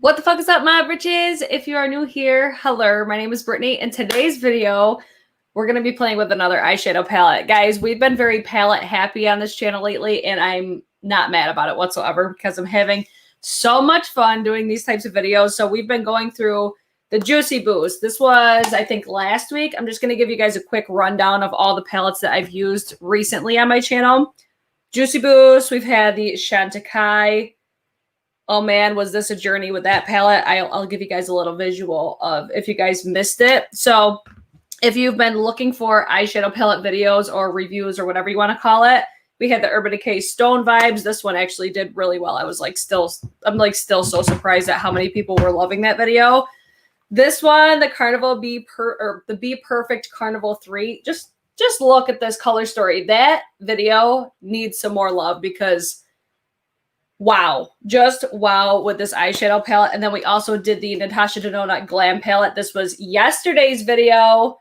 What the fuck is up, my bitches? If you are new here, hello, my name is Brittany. In today's video, we're going to be playing with another eyeshadow palette. Guys, we've been very palette happy on this channel lately, and I'm not mad about it whatsoever because I'm having so much fun doing these types of videos. So we've been going through the Juicy Boost. This was, I think, last week. I'm just going to give you guys a quick rundown of all the palettes that I've used recently on my channel. Juicy Boost, we've had the Chantecaille. Oh man, was this a journey with that palette? I'll give you guys a little visual of if you guys missed it. So if you've been looking for eyeshadow palette videos or reviews or whatever you want to call it, we had the Urban Decay Stone Vibes. This one actually did really well. I'm still so surprised at how many people were loving that video. This one, the Carnival Be Perfect Carnival 3. Just look at this color story. That video needs some more love because wow, just wow with this eyeshadow palette. And then we also did the Natasha Denona Glam palette. This was yesterday's video.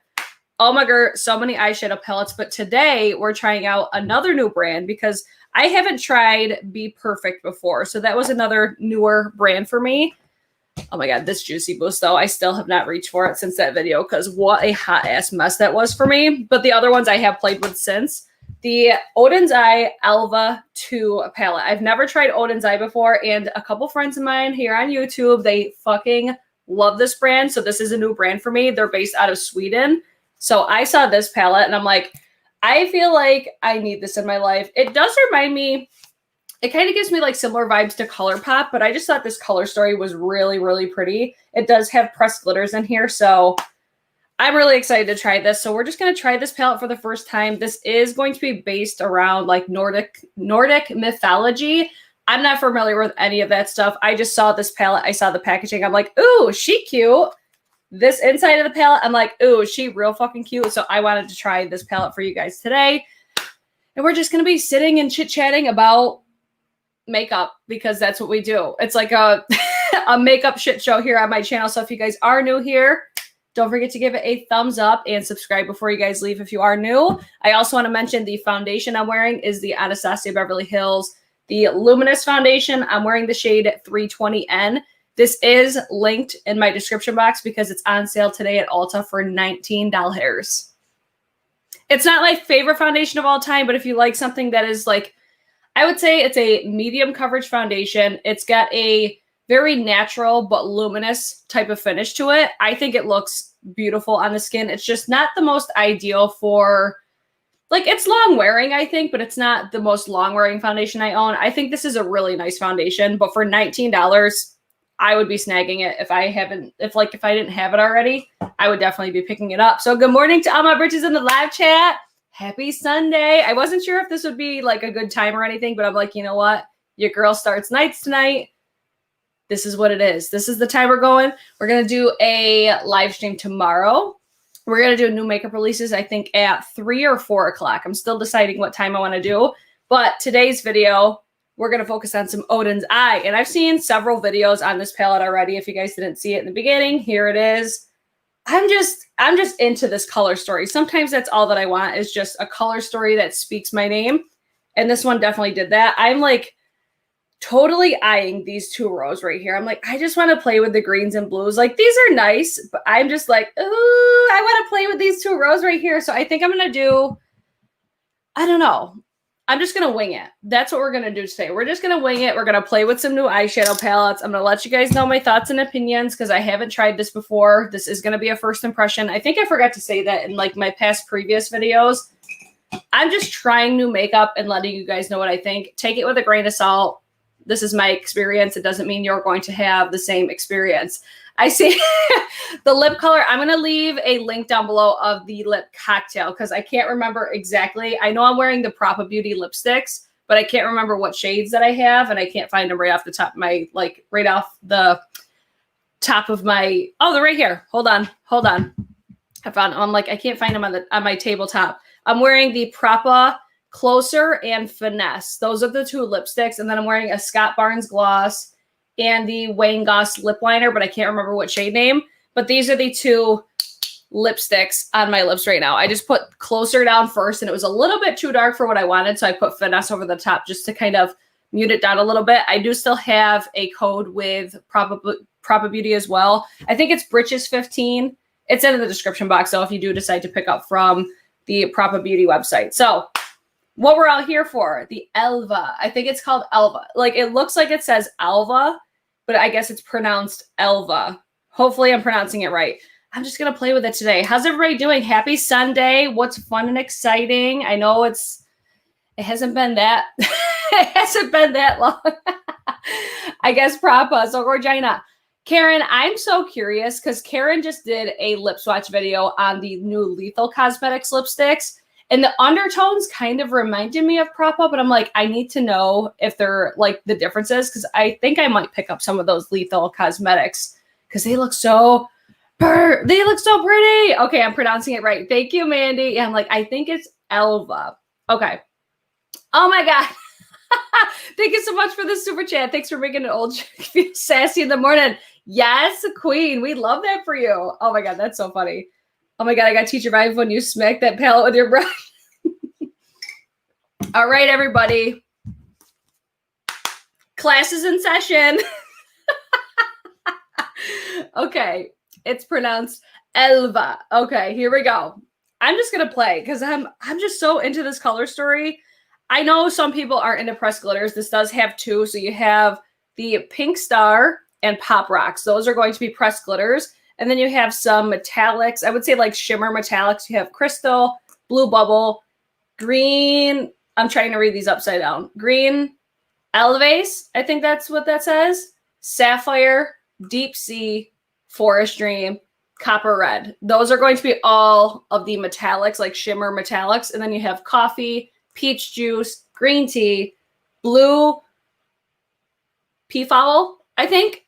Oh my god, so many eyeshadow palettes. But today we're trying out another new brand because I haven't tried Be Perfect before. So that was another newer brand for me. Oh my god, this Juicy Boost though, I still have not reached for it since that video because what a hot ass mess that was for me. But the other ones I have played with since. The Oden'S Älva 2 palette. I've never tried Oden'S before, and a couple friends of mine here on YouTube, they fucking love this brand. So this is a new brand for me. They're based out of Sweden. So I saw this palette, and I'm like, I feel like I need this in my life. It does remind me, it kind of gives me like similar vibes to ColourPop, but I just thought this color story was really, really pretty. It does have pressed glitters in here, so I'm really excited to try this. So we're just going to try this palette for the first time. This is going to be based around like Nordic mythology. I'm not familiar with any of that stuff. I just saw this palette. I saw the packaging. I'm like, ooh, she cute. This inside of the palette, I'm like, ooh, she real fucking cute. So I wanted to try this palette for you guys today. And we're just going to be sitting and chit-chatting about makeup because that's what we do. It's like a makeup shit show here on my channel. So if you guys are new here, don't forget to give it a thumbs up and subscribe before you guys leave if you are new. I also want to mention the foundation I'm wearing is the Anastasia Beverly Hills, the Luminous Foundation. I'm wearing the shade 320N. This is linked in my description box because it's on sale today at Ulta for $19. It's not my favorite foundation of all time, but if you like something that is like, I would say it's a medium coverage foundation. It's got a very natural but luminous type of finish to it. I think it looks beautiful on the skin. It's just not the most ideal for, like, it's long wearing, I think, but it's not the most long wearing foundation I own. I think this is a really nice foundation, but for $19, I would be snagging it if I didn't have it already. I would definitely be picking it up. So good morning to all my bitches in the live chat. Happy Sunday. I wasn't sure if this would be like a good time or anything, but I'm like, you know what? Your girl starts nights tonight. This is what it is. This is the time we're going. We're going to do a live stream tomorrow. We're going to do new makeup releases, I think, at 3 or 4 o'clock. I'm still deciding what time I want to do. But today's video, we're going to focus on some Oden'S Eye. And I've seen several videos on this palette already. If you guys didn't see it in the beginning, here it is. I'm just into this color story. Sometimes that's all that I want is just a color story that speaks my name. And this one definitely did that. I'm like totally eyeing these 2 rows right here. I'm like, I just want to play with the greens and blues. Like, these are nice, but I'm just like, ooh, I want to play with these 2 rows right here. So I think I'm going to do, I don't know. I'm just going to wing it. That's what we're going to do today. We're just going to wing it. We're going to play with some new eyeshadow palettes. I'm going to let you guys know my thoughts and opinions because I haven't tried this before. This is going to be a first impression. I think I forgot to say that in like my past previous videos. I'm just trying new makeup and letting you guys know what I think. Take it with a grain of salt. This is my experience. It doesn't mean you're going to have the same experience. I see the lip color. I'm going to leave a link down below of the lip cocktail because I can't remember exactly. I know I'm wearing the Propa Beauty lipsticks, but I can't remember what shades that I have, and I can't find them right off the top of my, like, right off the top of my, oh, they're right here. Hold on. I found them. I'm like, I can't find them on my tabletop. I'm wearing the Propa Closer and Finesse. Those are the 2 lipsticks. And then I'm wearing a Scott Barnes gloss and the Wayne Goss lip liner, but I can't remember what shade name. But these are the 2 lipsticks on my lips right now. I just put Closer down first, and it was a little bit too dark for what I wanted, so I put Finesse over the top just to kind of mute it down a little bit. I do still have a code with Propa Beauty as well. I think it's Britches15. It's in the description box, so if you do decide to pick up from the Propa Beauty website. So what we're out here for, the Älva. I think it's called Älva. Like, it looks like it says Älva, but I guess it's pronounced Älva. Hopefully I'm pronouncing it right. I'm just going to play with it today. How's everybody doing? Happy Sunday. What's fun and exciting? I know it hasn't been that, it hasn't been that long. I guess Propa, so Regina. Karen, I'm so curious because Karen just did a lip swatch video on the new Lethal Cosmetics lipsticks. And the undertones kind of reminded me of Propa, but I'm like, I need to know if they're like the differences because I think I might pick up some of those Lethal Cosmetics because they look so pretty. Okay, I'm pronouncing it right. Thank you, Mandy. Yeah, I'm like, I think it's Älva. Okay. Oh my God. Thank you so much for the super chat. Thanks for making an old chick feel sassy in the morning. Yes, queen. We love that for you. Oh my God, that's so funny. Oh my God, I got teacher vibe when you smack that palette with your brush. All right, everybody. Class is in session. Okay, it's pronounced Älva. Okay, here we go. I'm just gonna play because I'm just so into this color story. I know some people aren't into pressed glitters. This does have two. So you have the Pink Star and Pop Rocks. Those are going to be pressed glitters. And then you have some metallics. I would say like shimmer metallics. You have Crystal, Blue Bubble, Green. I'm trying to read these upside down. Green Elevase. I think that's what that says. Sapphire, Deep Sea, Forest Dream, Copper Red. Those are going to be all of the metallics, like shimmer metallics. And then you have Coffee, Peach Juice, Green Tea, Blue Peafowl, I think.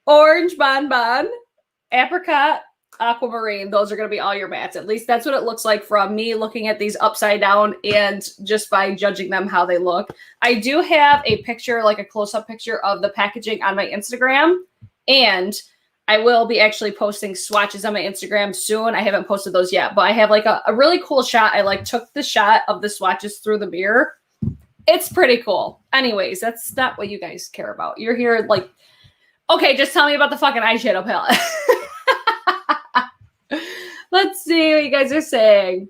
Orange Bonbon, Apricot, Aquamarine. Those are going to be all your mattes. At least that's what it looks like from me looking at these upside down and just by judging them how they look. I do have a picture, like a close-up picture of the packaging on my Instagram. And I will be actually posting swatches on my Instagram soon. I haven't posted those yet, but I have like a really cool shot. I like took the shot of the swatches through the mirror. It's pretty cool. Anyways, that's not what you guys care about. You're here like, okay, just tell me about the fucking eyeshadow palette. Let's see what you guys are saying.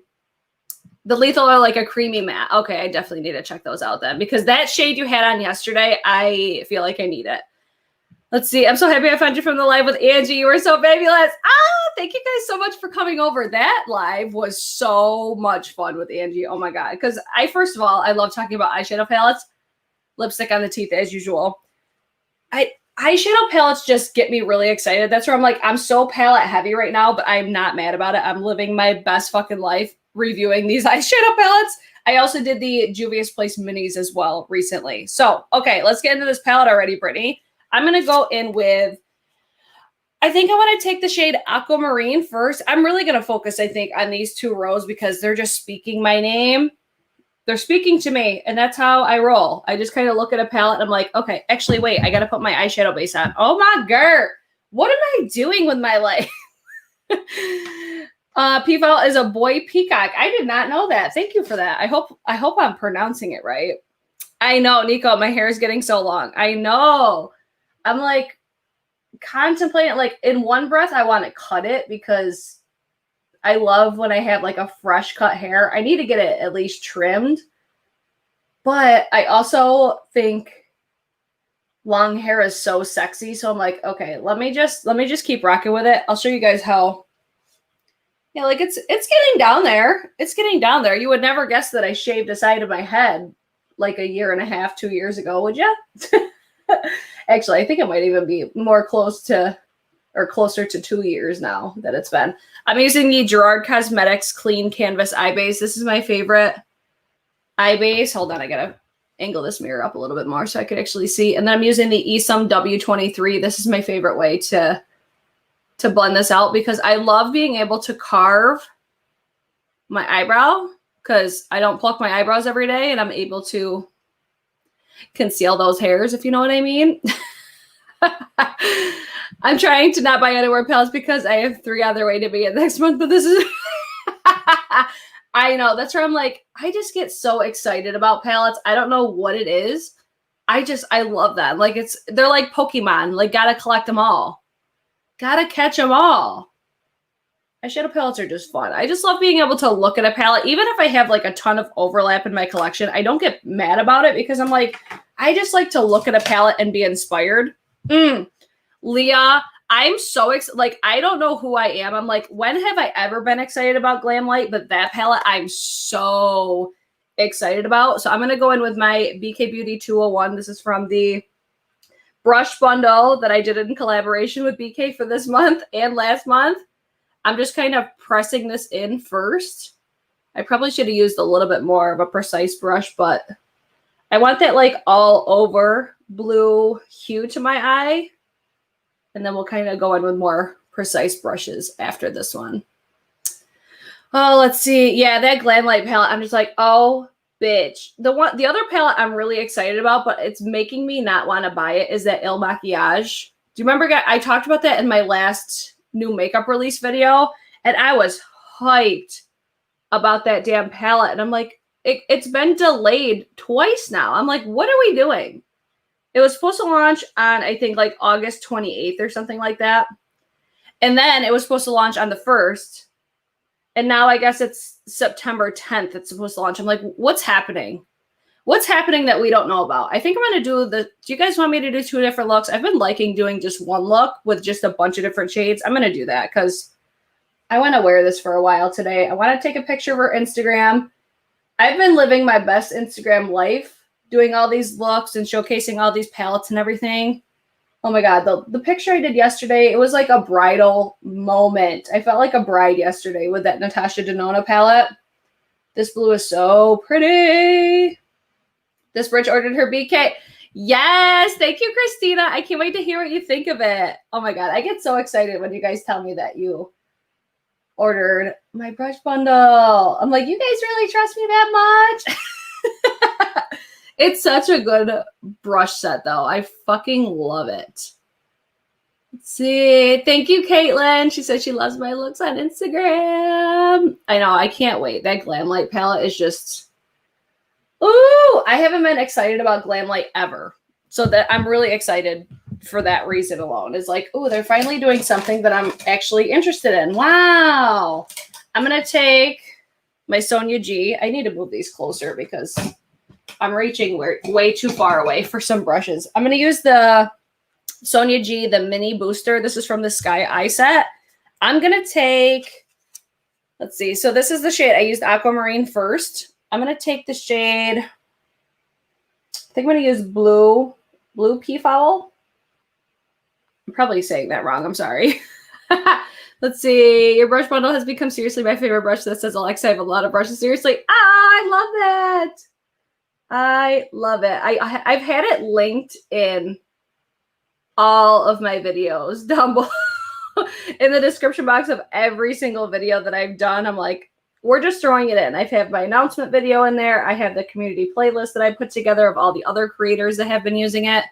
The Lethal are like a creamy matte. Okay, I definitely need to check those out then because that shade you had on yesterday, I feel like I need it. Let's see. I'm so happy I found you from the live with Angie. You were so fabulous. Thank you guys so much for coming over. That live was so much fun with Angie. Oh my God. Because first of all, I love talking about eyeshadow palettes. Lipstick on the teeth as usual. Eyeshadow palettes just get me really excited. That's where I'm like, I'm so palette heavy right now, but I'm not mad about it. I'm living my best fucking life reviewing these eyeshadow palettes. I also did the Juvia's Place minis as well recently. So, okay, let's get into this palette already, Brittany. I'm going to go in with, I think I want to take the shade Aquamarine first. I'm really going to focus, I think, on these two rows because they're just speaking my name. They're speaking to me, and that's how I roll. I just kind of look at a palette, and I'm like, okay, actually, wait, I got to put my eyeshadow base on. Oh, my God. What am I doing with my life? Peafowl is a boy peacock. I did not know that. Thank you for that. I hope I'm pronouncing it right. I know, Nico, my hair is getting so long. I know. I'm like contemplating, like in one breath, I want to cut it because I love when I have like a fresh cut hair. I need to get it at least trimmed. But I also think long hair is so sexy. So I'm like, okay, let me just keep rocking with it. I'll show you guys how. Yeah, like it's getting down there. It's getting down there. You would never guess that I shaved a side of my head like a year and a half, 2 years ago, would you? Actually, I think it might even be more closer to 2 years now that it's been. I'm using the Gerard Cosmetics Clean Canvas Eye Base. This is my favorite eye base. Hold on, I gotta angle this mirror up a little bit more so I could actually see. And then I'm using the Esum W23. This is my favorite way to blend this out because I love being able to carve my eyebrow because I don't pluck my eyebrows every day and I'm able to conceal those hairs, if you know what I mean. I'm trying to not buy underwear palettes because I have 3 on their way to me next month, but this is I know. That's where I'm like, I just get so excited about palettes. I don't know what it is. I love that. Like they're like Pokemon. Like gotta collect them all. Gotta catch them all. Eyeshadow palettes are just fun. I just love being able to look at a palette. Even if I have like a ton of overlap in my collection, I don't get mad about it because I'm like, I just like to look at a palette and be inspired. Leah, I'm so excited. Like, I don't know who I am. I'm like, when have I ever been excited about Glam Light? But that palette, I'm so excited about. So I'm going to go in with my BK Beauty 201. This is from the brush bundle that I did in collaboration with BK for this month and last month. I'm just kind of pressing this in first. I probably should have used a little bit more of a precise brush, but I want that like all over blue hue to my eye. And then we'll kind of go in with more precise brushes after this one. Oh, let's see. Yeah, that Glam Light palette, I'm just like, oh, bitch. The other palette I'm really excited about, but it's making me not want to buy it, is that Il Maquillage. Do you remember, I talked about that in my last new makeup release video, and I was hyped about that damn palette. And I'm like, it's been delayed twice now. I'm like, what are we doing? It was supposed to launch on, I think, like August 28th or something like that. And then it was supposed to launch on the 1st. And now I guess it's September 10th it's supposed to launch. I'm like, what's happening? What's happening that we don't know about? I think I'm going to do you guys want me to do 2 different looks? I've been liking doing just one look with just a bunch of different shades. I'm going to do that because I want to wear this for a while today. I want to take a picture for Instagram. I've been living my best Instagram life, doing all these looks and showcasing all these palettes and everything. Oh my God, the picture I did yesterday, it was like a bridal moment. I felt like a bride yesterday with that Natasha Denona palette. This blue is so pretty. This Bridge ordered her BK. Yes, thank you, Christina. I can't wait to hear what you think of it. Oh my God, I get so excited when you guys tell me that you ordered my brush bundle. I'm like, you guys really trust me that much? It's such a good brush set, though. I fucking love it. Let's see. Thank you, Caitlin. She said she loves my looks on Instagram. I know. I can't wait. That Glam Light palette is just... Ooh! I haven't been excited about Glam Light ever. So that I'm really excited for that reason alone. It's like, ooh, they're finally doing something that I'm actually interested in. Wow! I'm going to take my Sonia G. I need to move these closer because... I'm reaching way too far away for some brushes. I'm going to use the Sonia G, the mini booster. This is from the Sky Eye set. I'm going to take, let's see. So this is the shade. I used Aquamarine first. I'm going to take the shade, I think I'm going to use Blue Peafowl. I'm probably saying that wrong. I'm sorry. Let's see. Your brush bundle has become seriously my favorite brush. That says, Alexa, I have a lot of brushes. Seriously. I love that. I love it. I've had it linked in all of my videos down below in the description box of every single video that I've done. I'm like, we're just throwing it in. I've had my announcement video in there. I have the community playlist that I put together of all the other creators that have been using it.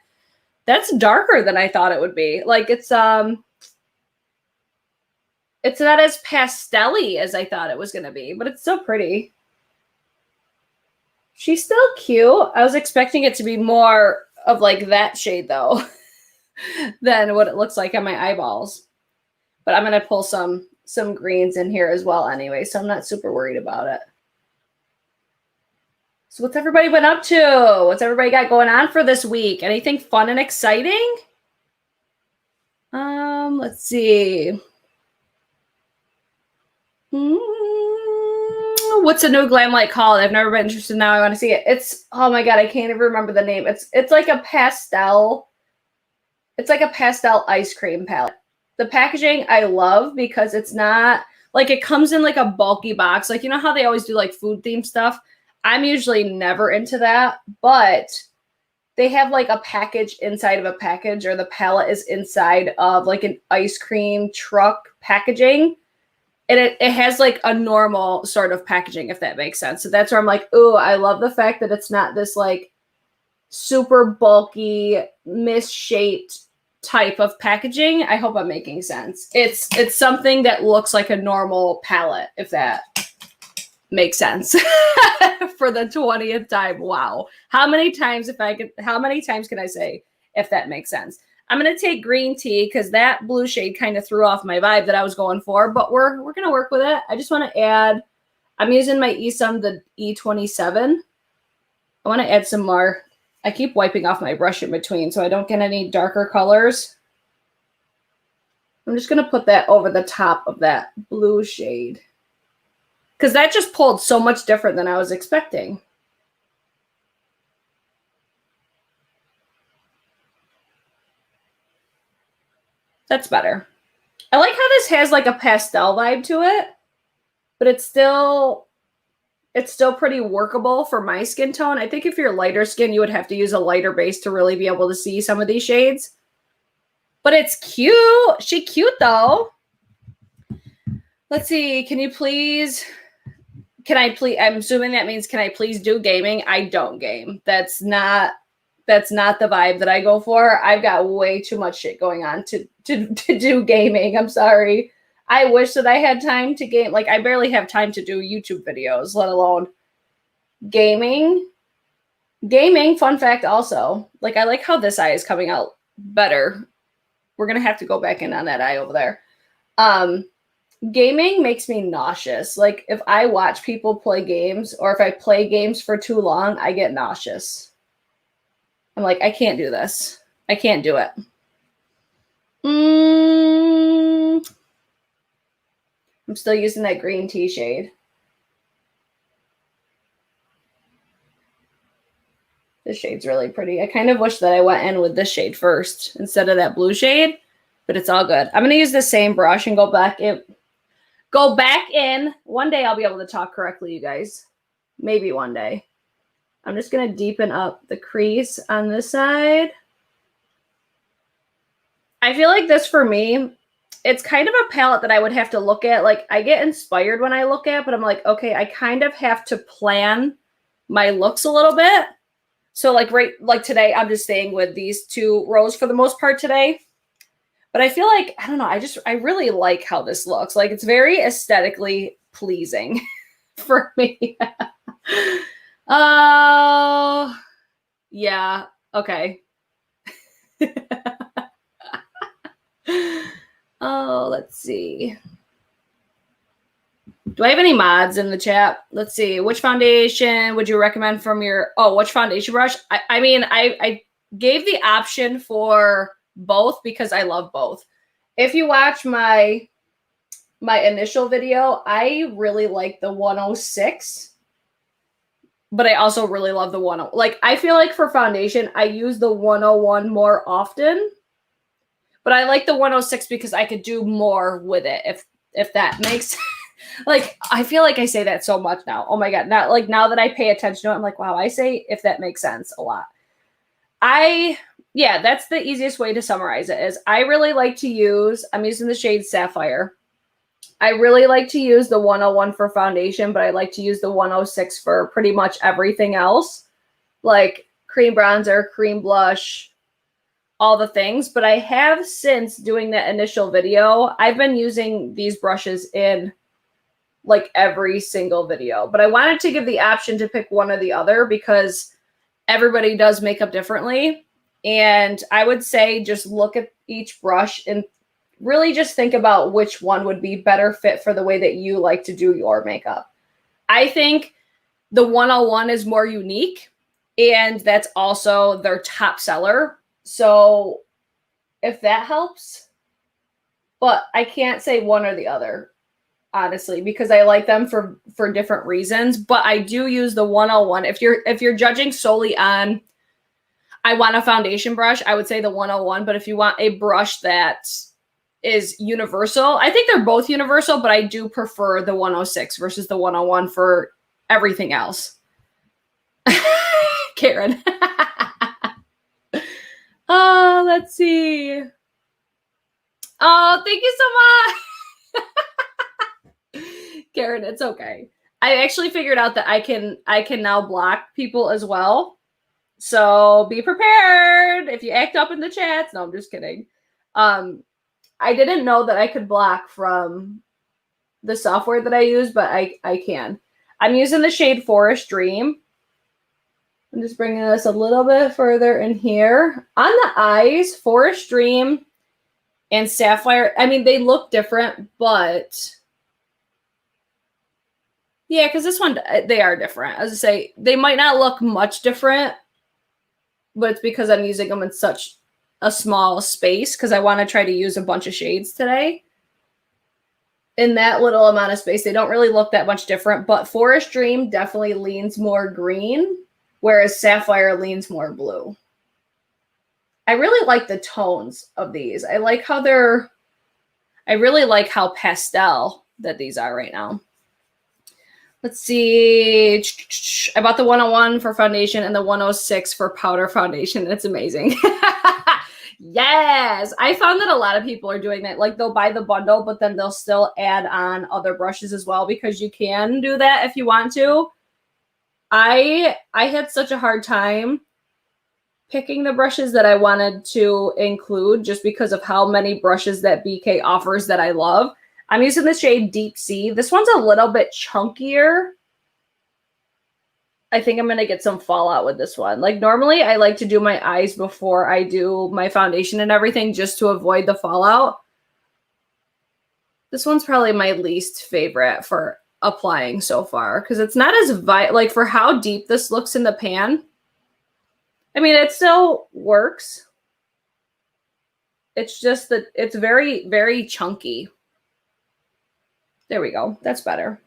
That's darker than I thought it would be. Like it's not as pastel-y as I thought it was going to be, but it's still pretty. She's still cute. I was expecting it to be more of like that shade though than what it looks like on my eyeballs. But I'm going to pull some greens in here as well anyway, so I'm not super worried about it. So what's everybody been up to? What's everybody got going on for this week? Anything fun and exciting? Let's see. What's the new Glam Light called? I've never been interested. Now I want to see it. It's, oh my God, I can't even remember the name. It's like a pastel. It's like a pastel ice cream palette. The packaging I love because it's not like it comes in like a bulky box. Like, you know how they always do like food themed stuff? I'm usually never into that, but they have like a package inside of a package, or the palette is inside of like an ice cream truck packaging. And it has like a normal sort of packaging, if that makes sense. So that's where I'm like, oh, I love the fact that it's not this like super bulky, misshaped type of packaging. I hope I'm making sense. It's something that looks like a normal palette, if that makes sense for the 20th time. Wow. How many times can I say if that makes sense? I'm going to take green tea because that blue shade kind of threw off my vibe that I was going for, but we're going to work with it. I just want to add, I'm using my eSum, the E27. I want to add some more. I keep wiping off my brush in between so I don't get any darker colors. I'm just going to put that over the top of that blue shade because that just pulled so much different than I was expecting. That's better. I like how this has like a pastel vibe to it, but it's still pretty workable for my skin tone. I think if you're lighter skin, you would have to use a lighter base to really be able to see some of these shades. But it's cute. She cute though. Let's see. I'm assuming that means can I please do gaming? I don't game. That's not the vibe that I go for. I've got way too much shit going on to do gaming. I'm sorry. I wish that I had time to game. Like I barely have time to do YouTube videos, let alone gaming. Gaming, fun fact also. Like I like how this eye is coming out better. We're going to have to go back in on that eye over there. Gaming makes me nauseous. Like if I watch people play games or if I play games for too long, I get nauseous. I'm like, I can't do this. I can't do it. I'm still using that green tea shade. This shade's really pretty. I kind of wish that I went in with this shade first instead of that blue shade, but it's all good. I'm going to use the same brush and go back in. One day I'll be able to talk correctly, you guys. Maybe one day. I'm just going to deepen up the crease on this side. I feel like this for me, it's kind of a palette that I would have to look at. Like I get inspired when I look at, but I'm like, okay, I kind of have to plan my looks a little bit. So like today, I'm just staying with these two rows for the most part today. But I feel like, I don't know, I really like how this looks. Like it's very aesthetically pleasing for me. Oh, yeah. Okay. Oh, let's see. Do I have any mods in the chat? Let's see. Which foundation would you recommend from your... Oh, which foundation brush? I mean, I gave the option for both because I love both. If you watch my initial video, I really like the 106. But I also really love the 10. Like, I feel like for foundation, I use the 101 more often. But I like the 106 because I could do more with it, if that makes sense. Like, I feel like I say that so much now. Oh my God. Now that I pay attention to it, I'm like, wow, I say if that makes sense a lot. Yeah, that's the easiest way to summarize it is I really like to use, I'm using the shade Sapphire. I really like to use the 101 for foundation, but I like to use the 106 for pretty much everything else. Like cream bronzer, cream blush, all the things. But I have, since doing that initial video, I've been using these brushes in like every single video. But I wanted to give the option to pick one or the other because everybody does makeup differently. And I would say just look at each brush and really just think about which one would be better fit for the way that you like to do your makeup. I think the 101 is more unique, and that's also their top seller. So if that helps, but I can't say one or the other, honestly, because I like them for different reasons. But I do use the 101. If you're judging solely on, I want a foundation brush, I would say the 101. But if you want a brush that is universal, I think they're both universal, but I do prefer the 106 versus the 101 for everything else. Karen. Oh, let's see. Oh, thank you so much. Karen, it's okay. I actually figured out that I can now block people as well. So be prepared if you act up in the chats. No, I'm just kidding. I didn't know that I could block from the software that I use, but I can. I'm using the shade Forest Dream. I'm just bringing this a little bit further in here. On the eyes, Forest Dream and Sapphire, I mean, they look different, but yeah, because this one, they are different. As I say, they might not look much different, but it's because I'm using them in such a small space because I want to try to use a bunch of shades today. In that little amount of space, they don't really look that much different, but Forest Dream definitely leans more green, whereas Sapphire leans more blue. I really like the tones of these. I like how I really like how pastel that these are right now. Let's see. I bought the 101 for foundation and the 106 for powder foundation. It's amazing. Yes. I found that a lot of people are doing that. Like they'll buy the bundle, but then they'll still add on other brushes as well because you can do that if you want to. I had such a hard time picking the brushes that I wanted to include just because of how many brushes that BK offers that I love. I'm using the shade Deep Sea. This one's a little bit chunkier. I think I'm going to get some fallout with this one. Like normally I like to do my eyes before I do my foundation and everything just to avoid the fallout. This one's probably my least favorite for applying so far because it's not as like for how deep this looks in the pan. I mean, it still works. It's just that it's very, very chunky. There we go. That's better.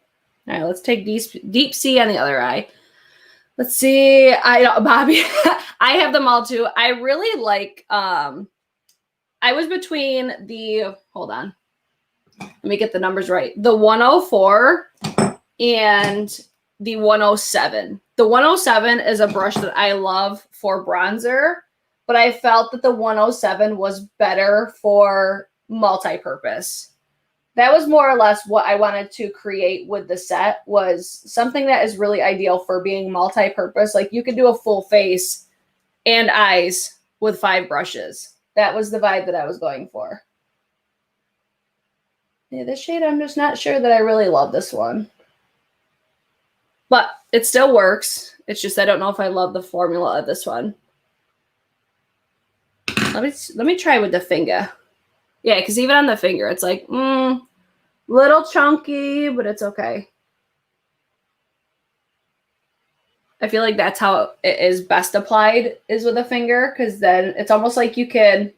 All right, let's take Deep Sea on the other eye. Let's see. Bobby, I have them all too. I really like, I was between the, hold on. Let me get the numbers right. The 104 and the 107. The 107 is a brush that I love for bronzer, but I felt that the 107 was better for multi-purpose. That was more or less what I wanted to create with the set, was something that is really ideal for being multi-purpose. Like you could do a full face and eyes with 5 brushes. That was the vibe that I was going for. Yeah, this shade, I'm just not sure that I really love this one. But it still works. It's just I don't know if I love the formula of this one. Let me try with the finger. Yeah, because even on the finger, it's like, little chunky, but it's okay. I feel like that's how it is best applied, is with a finger, because then it's almost like you can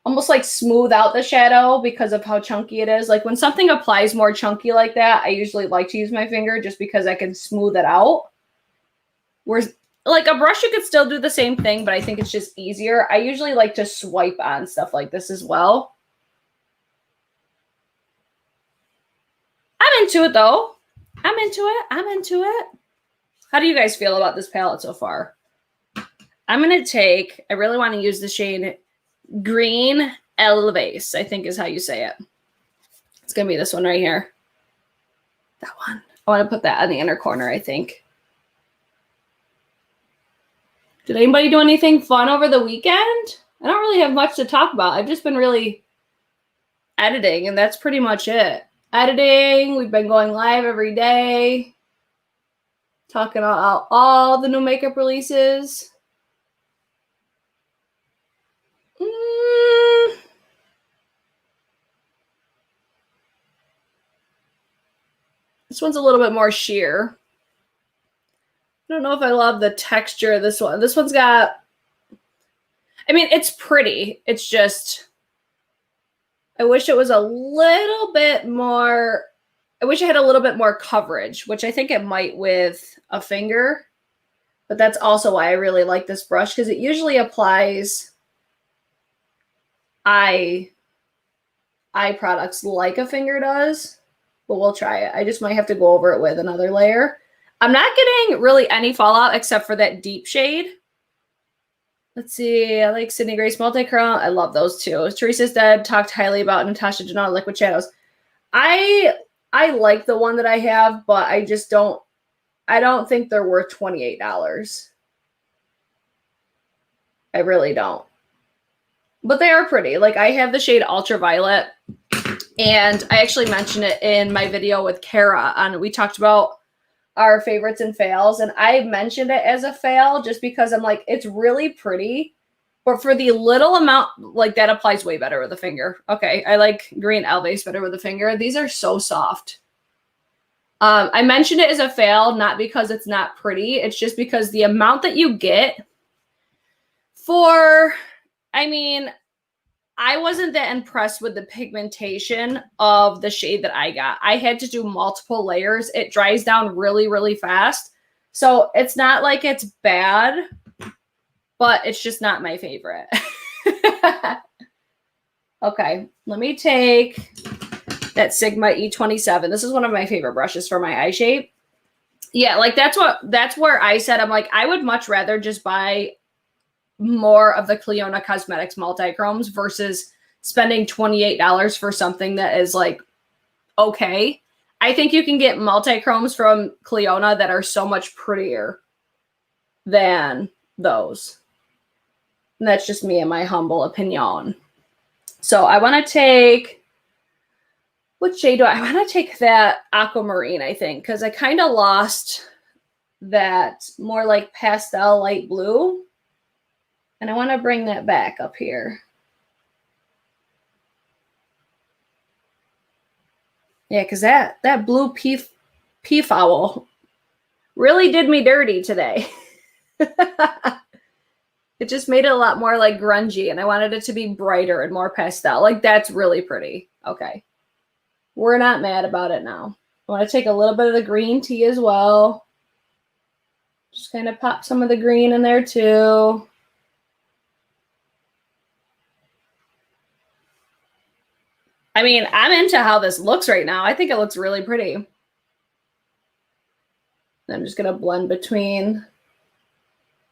almost like smooth out the shadow because of how chunky it is. Like when something applies more chunky like that, I usually like to use my finger just because I can smooth it out. Whereas like a brush, you could still do the same thing, but I think it's just easier. I usually like to swipe on stuff like this as well. I'm into it though. I'm into it. I'm into it. How do you guys feel about this palette so far? I'm going to take, I really want to use the shade Green Älva, I think is how you say it. It's going to be this one right here. That one. I want to put that on the inner corner, I think. Did anybody do anything fun over the weekend? I don't really have much to talk about. I've just been really editing, and that's pretty much it. Editing. We've been going live every day. Talking about all the new makeup releases. This one's a little bit more sheer. I don't know if I love the texture of this one. This one's got, I mean, it's pretty. It's just, I wish it was a little bit more, I wish it had a little bit more coverage, which I think it might with a finger. But that's also why I really like this brush, because it usually applies eye products like a finger does. But we'll try it. I just might have to go over it with another layer. I'm not getting really any fallout except for that deep shade. Let's see. I like Sydney Grace Multichrome. I love those too. Teresa's Dead talked highly about Natasha Denona Liquid Shadows. I like the one that I have, but I just don't, I don't think they're worth $28. I really don't. But they are pretty. Like I have the shade Ultraviolet, and I actually mentioned it in my video with Kara on, we talked about our favorites and fails. And I mentioned it as a fail just because I'm like, it's really pretty. But for the little amount, like that applies way better with a finger. Okay, I like green Älva better with a finger. These are so soft. I mentioned it as a fail, not because it's not pretty. It's just because the amount that you get for, I mean, I wasn't that impressed with the pigmentation of the shade that I got. I had to do multiple layers. It dries down really, really fast. So it's not like it's bad, but it's just not my favorite. Okay, let me take that Sigma E27. This is one of my favorite brushes for my eye shape. Yeah, like that's where I said, I'm like, I would much rather just buy more of the Clionadh Cosmetics multi-chromes versus spending $28 for something that is like, okay. I think you can get multi-chromes from Clionadh that are so much prettier than those. And that's just me and my humble opinion. So I want to take, what shade do I want to take? That aquamarine, I think, because I kind of lost that more like pastel light blue. And I want to bring that back up here. Yeah, because that blue peafowl really did me dirty today. It just made it a lot more like grungy, and I wanted it to be brighter and more pastel. Like, that's really pretty. Okay. We're not mad about it now. I want to take a little bit of the green tea as well. Just kind of pop some of the green in there too. I mean, I'm into how this looks right now. I think it looks really pretty. I'm just going to blend between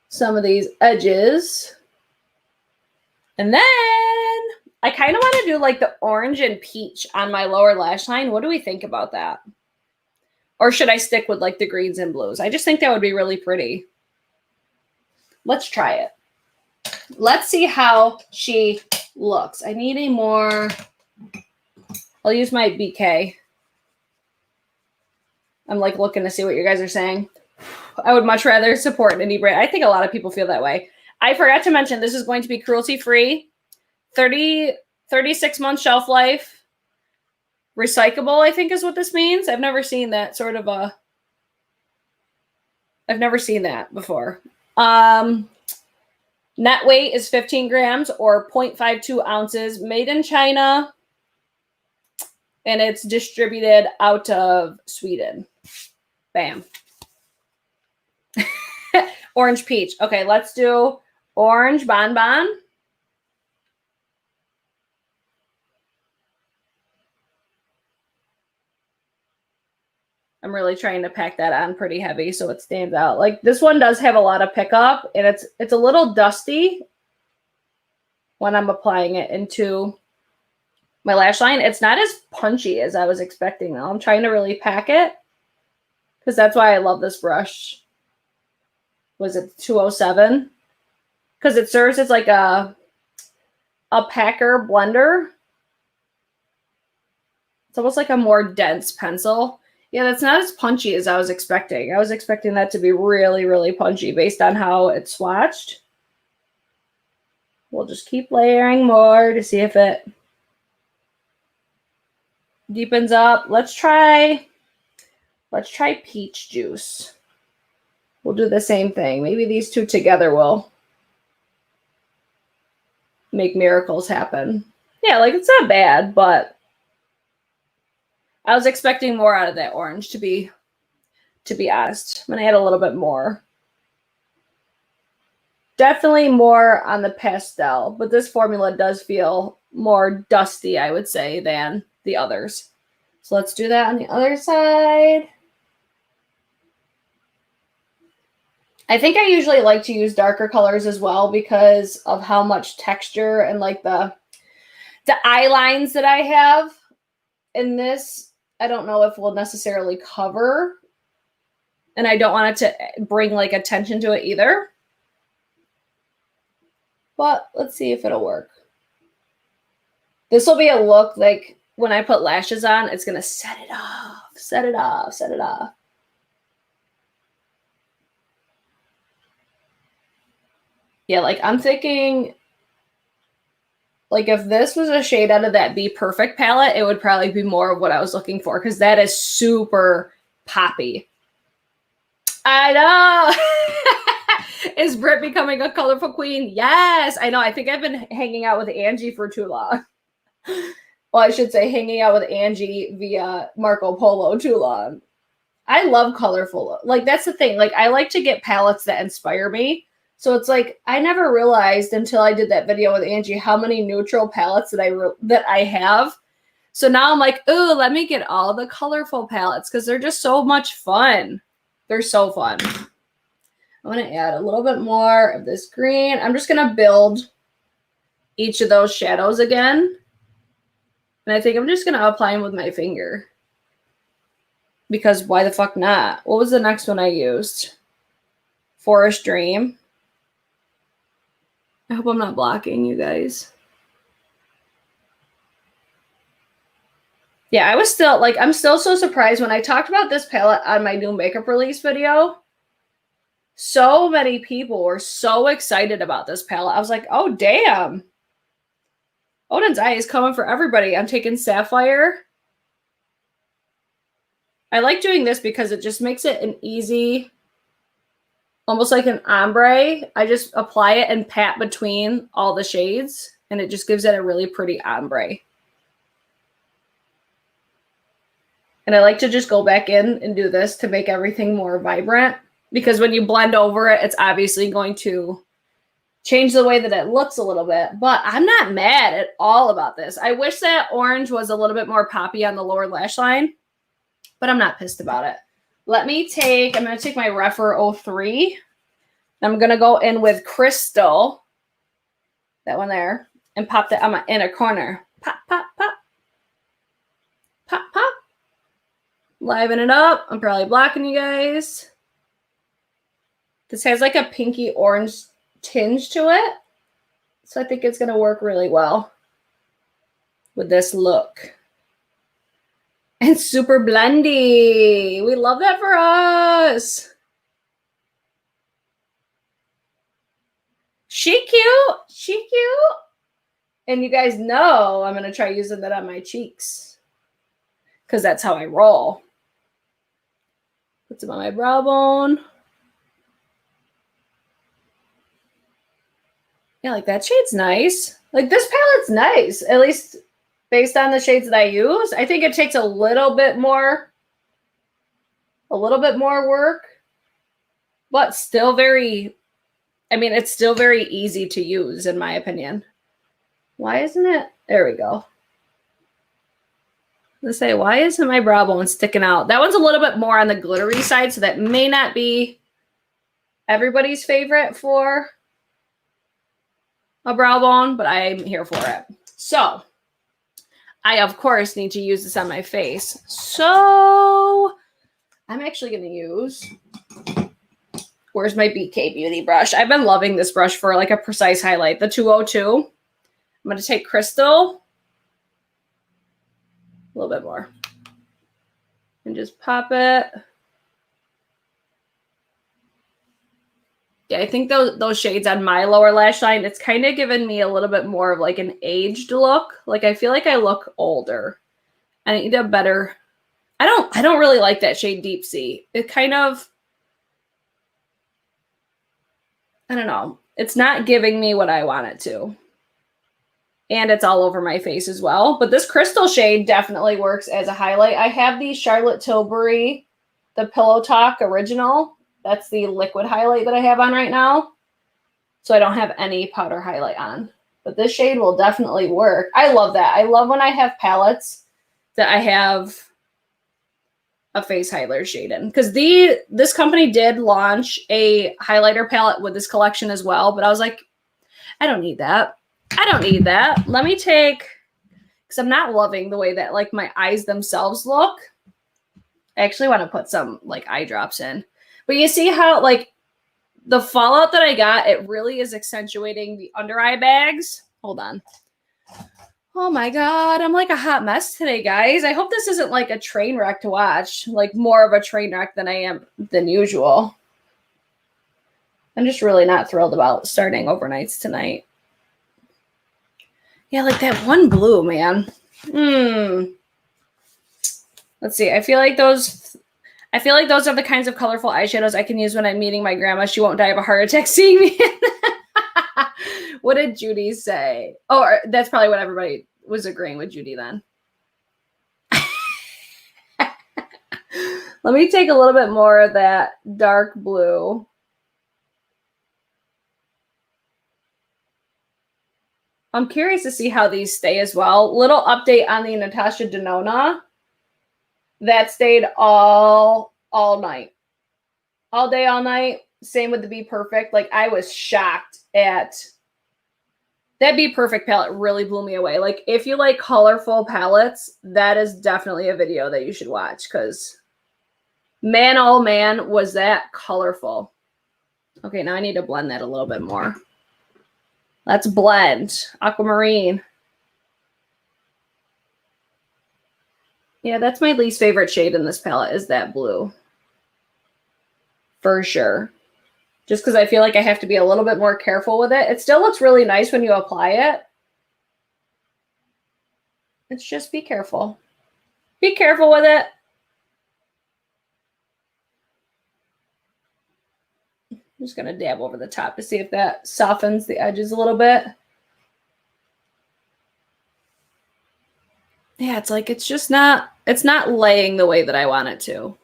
some of these edges. And then I kind of want to do like the orange and peach on my lower lash line. What do we think about that? Or should I stick with like the greens and blues? I just think that would be really pretty. Let's try it. Let's see how she looks. I need a more, I'll use my BK. I'm like looking to see what you guys are saying. I would much rather support an indie brand. I think a lot of people feel that way. I forgot to mention this is going to be cruelty-free, 36 month shelf life, recyclable, I think is what this means. I've never seen that sort of a, I've never seen that before. Net weight is 15 grams or 0.52 ounces, made in China, and it's distributed out of Sweden. Bam. Orange peach. Okay, let's do orange bonbon. I'm really trying to pack that on pretty heavy so it stands out. Like this one does have a lot of pickup, and it's a little dusty when I'm applying it into my lash line. It's not as punchy as I was expecting though. I'm trying to really pack it because that's why I love this brush. Was it 207? Because it serves as like a packer blender. It's almost like a more dense pencil. Yeah, that's not as punchy as I was expecting. I was expecting that to be really, really punchy based on how it's swatched. We'll just keep layering more to see if it deepens up. Let's try peach juice. We'll do the same thing. Maybe these two together will make miracles happen. Yeah, like it's not bad, but I was expecting more out of that orange to be honest. I'm gonna add a little bit more. Definitely more on the pastel, but this formula does feel more dusty, I would say, than the others. So let's do that on the other side. I think I usually like to use darker colors as well because of how much texture and like the eye lines that I have in this. I don't know if will necessarily cover, and I don't want it to bring like attention to it either. But let's see if it'll work. This will be a look like when I put lashes on, it's going to set it off, set it off, set it off. Yeah, like I'm thinking, like if this was a shade out of that Be Perfect palette, it would probably be more of what I was looking for because that is super poppy. I know. Is Brit becoming a colorful queen? Yes, I know. I think I've been hanging out with Angie for too long. Well, I should say hanging out with Angie via Marco Polo too long. I love colorful. Like, that's the thing. Like, I like to get palettes that inspire me. So it's like, I never realized until I did that video with Angie how many neutral palettes that I have. So now I'm like, ooh, let me get all the colorful palettes because they're just so much fun. They're so fun. I'm going to add a little bit more of this green. I'm just going to build each of those shadows again. And I think I'm just going to apply them with my finger. Because why the fuck not? What was the next one I used? Forest Dream. I hope I'm not blocking you guys. Yeah, I was still, like, I'm still so surprised when I talked about this palette on my new makeup release video. So many people were so excited about this palette. I was like, oh, damn. Oden'S Eye is coming for everybody. I'm taking Sapphire. I like doing this because it just makes it an easy, almost like an ombre. I just apply it and pat between all the shades, and it just gives it a really pretty ombre. And I like to just go back in and do this to make everything more vibrant, because when you blend over it, it's obviously going to change the way that it looks a little bit. But I'm not mad at all about this. I wish that orange was a little bit more poppy on the lower lash line, but I'm not pissed about it. I'm going to take my Refer 03. I'm going to go in with Crystal, that one there, and pop that on my inner corner. Pop, pop, pop. Pop, pop. Liven it up. I'm probably blocking you guys. This has like a pinky orange tinge to it. So I think it's going to work really well with this look. And super blendy. We love that for us. She cute. She cute. And you guys know I'm going to try using that on my cheeks, because that's how I roll. Put some on my brow bone. Yeah, like that shade's nice. Like this palette's nice, at least based on the shades that I use. I think it takes a little bit more work, but still very, I mean, it's still very easy to use in my opinion. Why isn't it? There we go. Let's say, why isn't my brow bone sticking out? That one's a little bit more on the glittery side, so that may not be everybody's favorite for a brow bone, but I'm here for it. So I, of course, need to use this on my face. So I'm actually going to use, where's my BK Beauty brush? I've been loving this brush for like a precise highlight, the 202. I'm going to take Crystal, a little bit more, and just pop it. Yeah, I think those shades on my lower lash line, it's kind of given me a little bit more of like an aged look. Like I feel like I look older. I need a better, I don't really like that shade Deep Sea. It kind of, I don't know. It's not giving me what I want it to. And it's all over my face as well. But this Crystal shade definitely works as a highlight. I have the Charlotte Tilbury, the Pillow Talk Original. That's the liquid highlight that I have on right now. So I don't have any powder highlight on. But this shade will definitely work. I love that. I love when I have palettes that I have a face highlighter shade in. Because this company did launch a highlighter palette with this collection as well. But I was like, I don't need that. I don't need that. Let me take, because I'm not loving the way that like my eyes themselves look. I actually want to put some like eye drops in. But you see how like the fallout that I got, it really is accentuating the under eye bags. Hold on. Oh my God, I'm like a hot mess today, guys. I hope this isn't like a train wreck to watch, like more of a train wreck than I am than usual. I'm just really not thrilled about starting overnights tonight. Yeah, like that one blue, man. Let's see. I feel like those are the kinds of colorful eyeshadows I can use when I'm meeting my grandma. She won't die of a heart attack seeing me. What did Judy say? Oh, that's probably what everybody was agreeing with Judy then. Let me take a little bit more of that dark blue. I'm curious to see how these stay as well. Little update on the Natasha Denona. That stayed all night. All day, all night. Same with the Be Perfect. Like, I was shocked at that Be Perfect palette. Really blew me away. Like, if you like colorful palettes, that is definitely a video that you should watch, because man, oh man, was that colorful. Okay, now I need to blend that a little bit more. Let's blend. Aquamarine. Yeah, that's my least favorite shade in this palette, is that blue. For sure. Just because I feel like I have to be a little bit more careful with it. It still looks really nice when you apply it. It's just be careful. Be careful with it. I'm just going to dab over the top to see if that softens the edges a little bit. Yeah, it's like it's not laying the way that I want it to.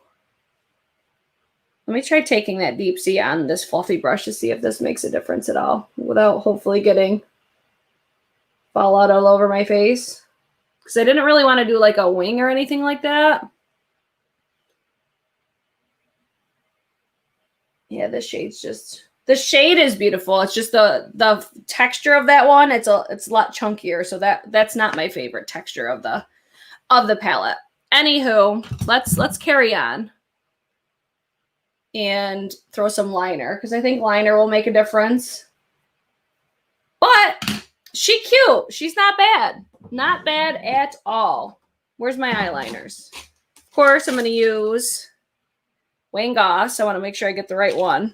Let me try taking that deep sea on this fluffy brush to see if this makes a difference at all without hopefully getting fallout all over my face. Because I didn't really want to do like a wing or anything like that. Yeah, the shade's just, the shade is beautiful. It's just the texture of that one, it's a lot chunkier. So that's not my favorite texture of the palette. Anywho, let's carry on and throw some liner, because I think liner will make a difference. But she's cute. She's not bad. Not bad at all. Where's my eyeliners? Of course, I'm going to use Wayne Goss. I want to make sure I get the right one.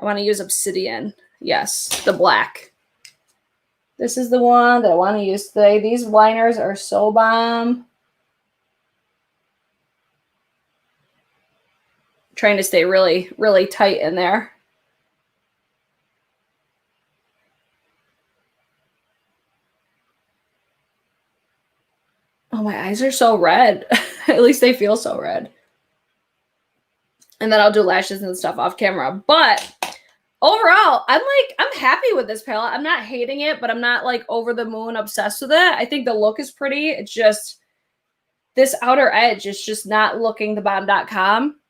I want to use Obsidian. Yes, the black. This is the one that I want to use today. These liners are so bomb. Trying to stay really, really tight in there. Oh, my eyes are so red. At least they feel so red. And then I'll do lashes and stuff off camera. But overall, I'm happy with this palette. I'm not hating it, but I'm not like over the moon obsessed with it. I think the look is pretty. It's just this outer edge is just not looking the bomb.com.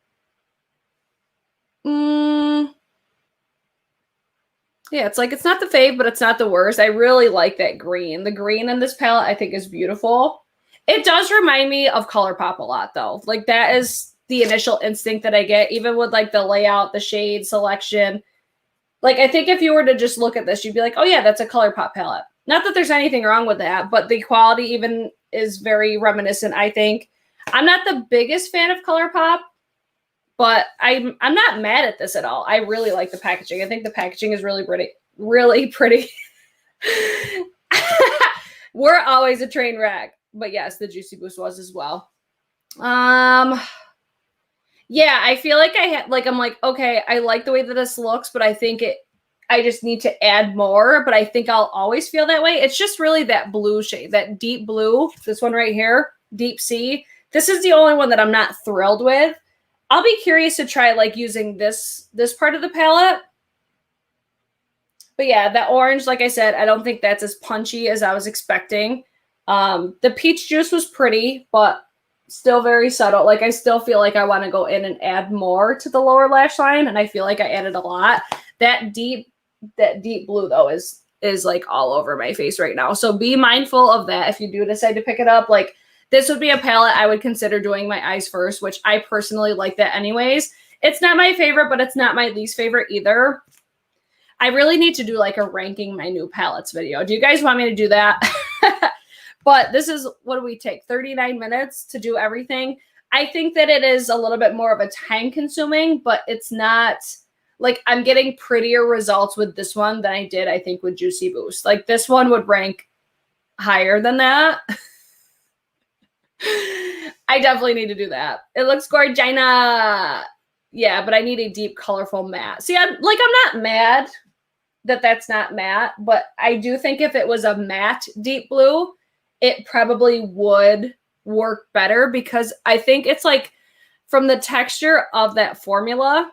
Yeah, it's like, it's not the fave, but it's not the worst. I really like that green. The green in this palette, I think, is beautiful. It does remind me of ColourPop a lot, though. Like, that is the initial instinct that I get, even with, like, the layout, the shade selection. Like, I think if you were to just look at this, you'd be like, oh, yeah, that's a ColourPop palette. Not that there's anything wrong with that, but the quality even is very reminiscent, I think. I'm not the biggest fan of ColourPop, but I'm not mad at this at all. I really like the packaging. I think the packaging is really pretty. Really pretty. We're always a train wreck. But yes, the Juicy Boost was as well. Yeah, I feel like I'm like, okay, I like the way that this looks, but I think I just need to add more, but I think I'll always feel that way. It's just really that blue shade, that deep blue, this one right here, Deep Sea. This is the only one that I'm not thrilled with. I'll be curious to try like using this part of the palette. But yeah, that orange, like I said, I don't think that's as punchy as I was expecting. The peach juice was pretty, but still very subtle. Like, I still feel like I want to go in and add more to the lower lash line, and I feel like I added a lot. That deep blue though is like all over my face right now. So be mindful of that if you do decide to pick it up. Like, this would be a palette I would consider doing my eyes first, which I personally like that anyways. It's not my favorite, but it's not my least favorite either. I really need to do like a ranking my new palettes video. Do you guys want me to do that? But this is, what do we take? 39 minutes to do everything. I think that it is a little bit more of a time consuming, but it's not like I'm getting prettier results with this one than I did, I think, with Juicy Boost. Like this one would rank higher than that. I definitely need to do that. It looks gorgina. Yeah, but I need a deep, colorful matte. See, I'm not mad that that's not matte, but I do think if it was a matte deep blue, it probably would work better because I think it's like from the texture of that formula,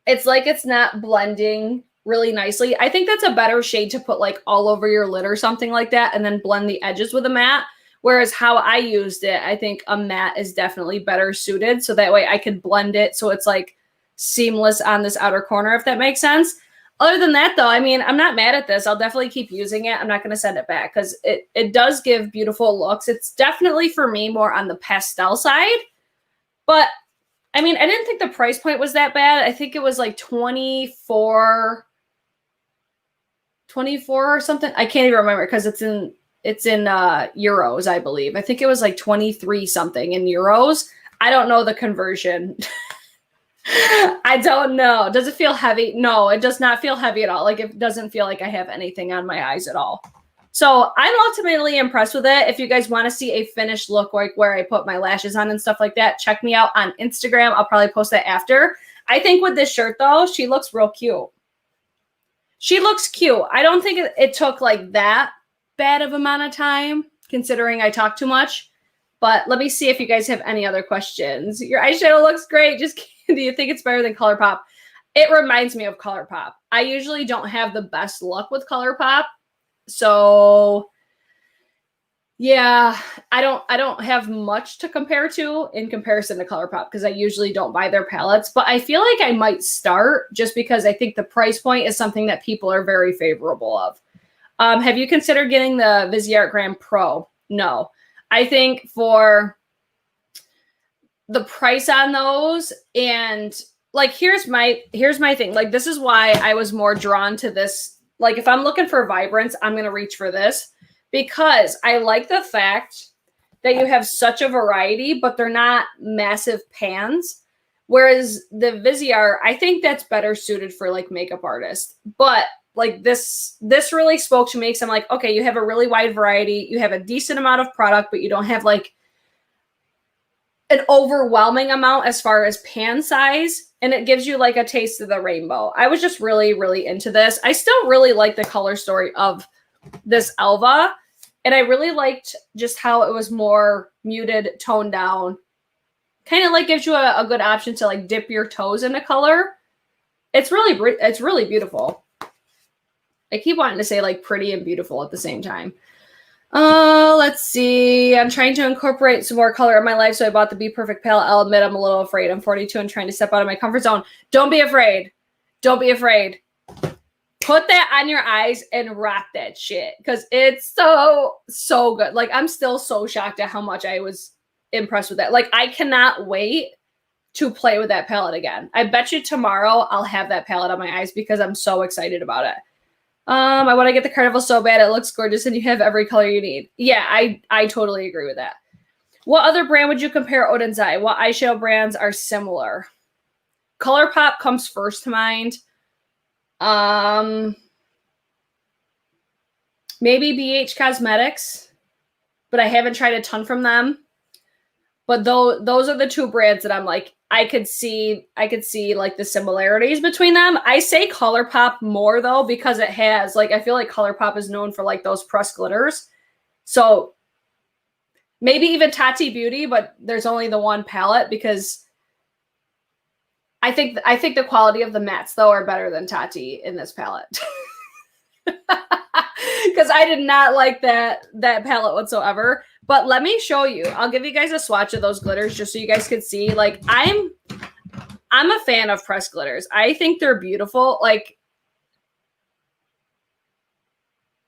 it's like it's not blending really nicely. I think that's a better shade to put like all over your lid or something like that and then blend the edges with a matte. Whereas how I used it, I think a matte is definitely better suited. So that way I could blend it so it's like seamless on this outer corner, if that makes sense. Other than that, though, I mean, I'm not mad at this. I'll definitely keep using it. I'm not going to send it back because it does give beautiful looks. It's definitely, for me, more on the pastel side. But, I mean, I didn't think the price point was that bad. I think it was like 24 or something. I can't even remember because it's in euros, I believe. I think it was like 23 something in euros. I don't know the conversion. I don't know. Does it feel heavy? No, it does not feel heavy at all. Like it doesn't feel like I have anything on my eyes at all. So I'm ultimately impressed with it. If you guys want to see a finished look like where I put my lashes on and stuff like that, check me out on Instagram. I'll probably post that after. I think with this shirt though, she looks real cute. She looks cute. I don't think it took like that bad of amount of time considering I talk too much. But let me see if you guys have any other questions. Your eyeshadow looks great. Just kidding. Do you think it's better than ColourPop? It reminds me of ColourPop. I usually don't have the best luck with ColourPop. So yeah, I don't have much to compare to in comparison to ColourPop because I usually don't buy their palettes. But I feel like I might start just because I think the price point is something that people are very favorable of. Have you considered getting the Viseart Grand Pro? No. I think for the price on those and like here's my thing. Like this is why I was more drawn to this. Like if I'm looking for vibrance, I'm going to reach for this because I like the fact that you have such a variety, but they're not massive pans. Whereas the Viseart, I think that's better suited for like makeup artists. But like this really spoke to me because I'm like, okay, you have a really wide variety. You have a decent amount of product, but you don't have like an overwhelming amount as far as pan size. And it gives you like a taste of the rainbow. I was just really, really into this. I still really like the color story of this Älva. And I really liked just how it was more muted, toned down. Kind of like gives you a good option to like dip your toes into color. It's really beautiful. I keep wanting to say like pretty and beautiful at the same time. Let's see. I'm trying to incorporate some more color in my life, so I bought the Be Perfect palette. I'll admit I'm a little afraid. I'm 42 and trying to step out of my comfort zone. Don't be afraid. Don't be afraid. Put that on your eyes and rock that shit because it's so good. Like I'm still so shocked at how much I was impressed with that. Like I cannot wait to play with that palette again. I bet you tomorrow I'll have that palette on my eyes because I'm so excited about it. I want to get the Carnival so bad. It looks gorgeous and you have every color you need. Yeah, I totally agree with that. What other brand would you compare Oden'S Eye? What eyeshadow brands are similar? ColourPop comes first to mind. Maybe BH Cosmetics, but I haven't tried a ton from them. But those are the two brands that I'm like, I could see like the similarities between them. I say ColourPop more though, because it has like, I feel like ColourPop is known for like those pressed glitters. So maybe even Tati Beauty, but there's only the one palette because I think the quality of the mattes though are better than Tati in this palette. Because I did not like that palette whatsoever. But let me show you. I'll give you guys a swatch of those glitters just so you guys can see. Like I'm a fan of pressed glitters. I think they're beautiful. Like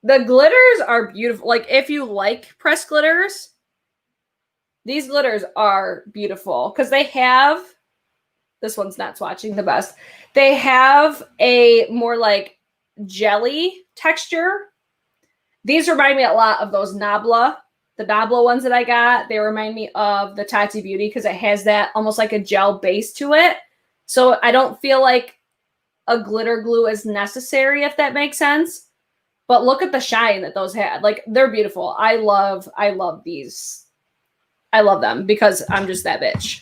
the glitters are beautiful. Like if you like pressed glitters, these glitters are beautiful because they have, this one's not swatching the best. They have a more like jelly texture. These remind me a lot of those Nabla. The Nabla ones that I got, they remind me of the Tati Beauty because it has that almost like a gel base to it. So I don't feel like a glitter glue is necessary, if that makes sense. But look at the shine that those had. Like, they're beautiful. I love these. I love them because I'm just that bitch.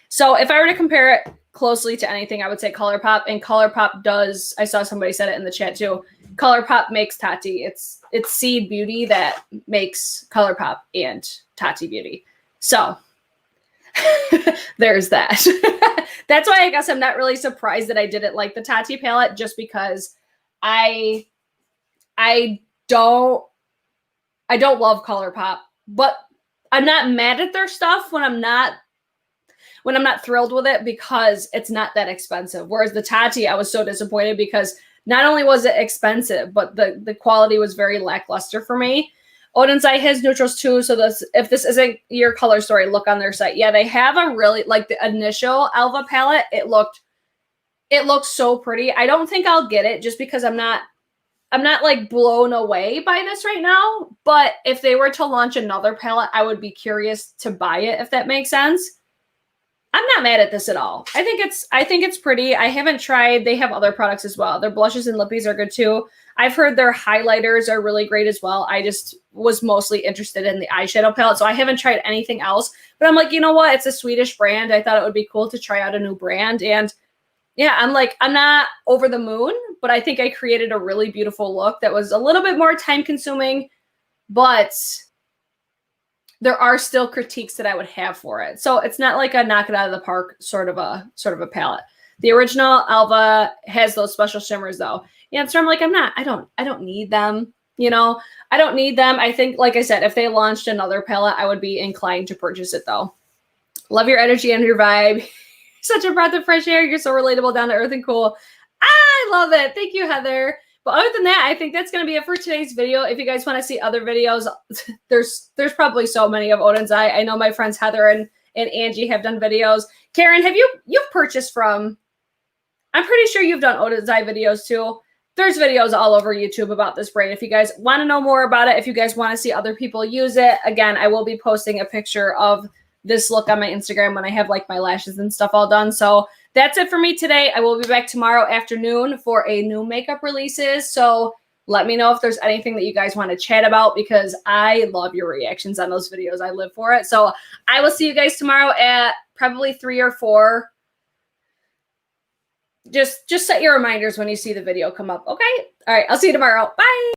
So if I were to compare it closely to anything, I would say ColourPop. And ColourPop does, I saw somebody said it in the chat too, ColourPop makes Tati. It's Seed Beauty that makes ColourPop and Tati Beauty. So there's that. That's why I guess I'm not really surprised that I didn't like the Tati palette, just because I don't love ColourPop, but I'm not mad at their stuff when I'm not thrilled with it, because it's not that expensive. Whereas the Tati, I was so disappointed because not only was it expensive, but the quality was very lackluster for me. Oden'S has neutrals too, so if this isn't your color story, look on their site. Yeah, they have a really, like the initial Älva palette, it looked so pretty. I don't think I'll get it just because I'm not like blown away by this right now, but if they were to launch another palette, I would be curious to buy it, if that makes sense. I'm not mad at this at all. I think it's pretty. I haven't tried, they have other products as well. Their blushes and lippies are good too. I've heard their highlighters are really great as well. I just was mostly interested in the eyeshadow palette, so I haven't tried anything else. But I'm like, you know what? It's a Swedish brand. I thought it would be cool to try out a new brand. And yeah, I'm not over the moon, but I think I created a really beautiful look that was a little bit more time consuming, but there are still critiques that I would have for it. So it's not like a knock it out of the park sort of a palette. The original Älva has those special shimmers though. Yeah, so I'm like, I don't need them. You know, I don't need them. I think, like I said, if they launched another palette, I would be inclined to purchase it though. Love your energy and your vibe. Such a breath of fresh air. You're so relatable, down to earth, and cool. I love it. Thank you, Heather. But other than that, I think that's going to be it for today's video. If you guys want to see other videos, there's probably so many of Oden'S. I know my friends Heather and Angie have done videos. Karen, you've purchased from, I'm pretty sure you've done Oden'S videos too. There's videos all over YouTube about this brand. If you guys want to know more about it, if you guys want to see other people use it, again, I will be posting a picture of this look on my Instagram when I have like my lashes and stuff all done. So that's it for me today. I will be back tomorrow afternoon for a new makeup releases. So let me know if there's anything that you guys want to chat about, because I love your reactions on those videos. I live for it. So I will see you guys tomorrow at probably 3 or 4. Just set your reminders when you see the video come up. Okay. All right. I'll see you tomorrow. Bye.